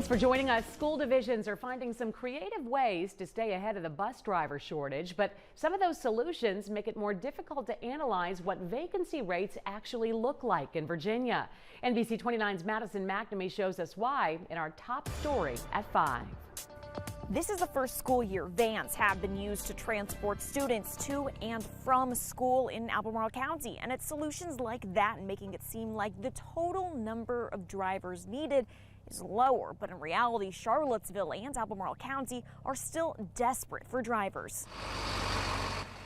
Thanks for joining us. School divisions are finding some creative ways to stay ahead of the bus driver shortage, but some of those solutions make it more difficult to analyze what vacancy rates actually look like in Virginia. NBC 29's Madison McNamee shows us why in our top story at 5. This is the first school year vans have been used to transport students to and from school in Albemarle County, and it's solutions like that making it seem like the total number of drivers needed is lower, but in reality, Charlottesville and Albemarle County are still desperate for drivers.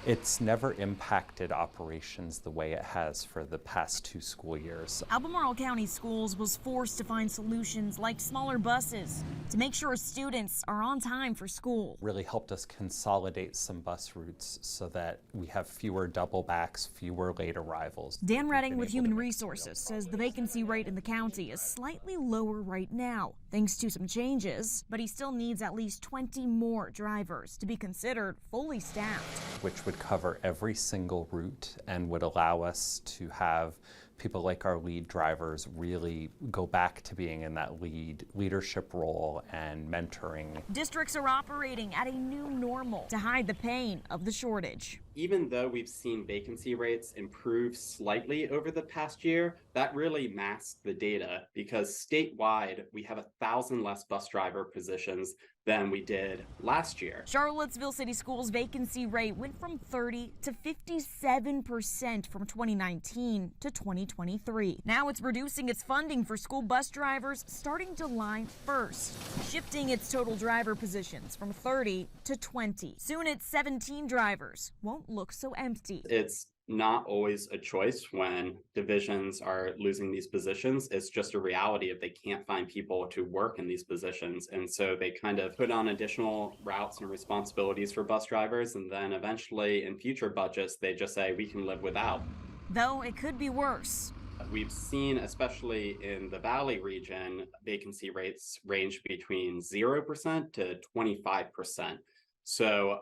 It's never impacted operations the way it has for the past 2 school years. Albemarle County Schools was forced to find solutions like smaller buses to make sure students are on time for school. Really helped us consolidate some bus routes so that we have fewer double backs, fewer late arrivals. Dan Redding with Human Resources says the vacancy rate in the county is slightly lower right now, thanks to some changes, but he still needs at least 20 more drivers to be considered fully staffed. Which would cover every single route and would allow us to have people like our lead drivers really go back to being in that leadership role and mentoring. Districts are operating at a new normal to hide the pain of the shortage. Even though we've seen vacancy rates improve slightly over the past year, that really masks the data because statewide we have 1,000 less bus driver positions than we did last year. Charlottesville City Schools vacancy rate went from 30 to 57% from 2019 to 2023. Now it's reducing its funding for school bus drivers starting July 1st, shifting its total driver positions from 30 to 20. Soon its 17 drivers won't look so empty. It's not always a choice when divisions are losing these positions. It's just a reality if they can't find people to work in these positions. And so they kind of put on additional routes and responsibilities for bus drivers. And then eventually in future budgets, they just say we can live without. Though it could be worse. We've seen, especially in the Valley region, vacancy rates range between 0% to 25%. So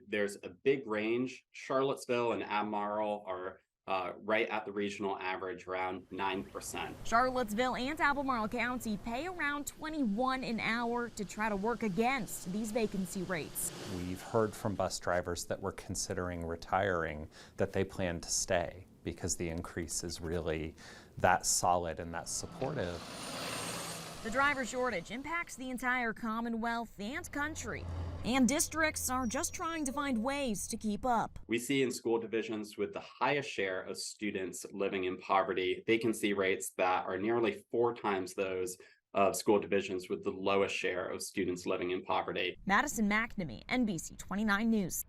there's a big range. Charlottesville and Albemarle are right at the regional average, around 9%. Charlottesville and Albemarle County pay around $21 an hour to try to work against these vacancy rates. We've heard from bus drivers that were considering retiring that they plan to stay because the increase is really that solid and that supportive. The driver shortage impacts the entire Commonwealth and country, and districts are just trying to find ways to keep up. We see in school divisions with the highest share of students living in poverty vacancy rates that are nearly 4 times those of school divisions with the lowest share of students living in poverty. Madison McNamee, NBC 29 News.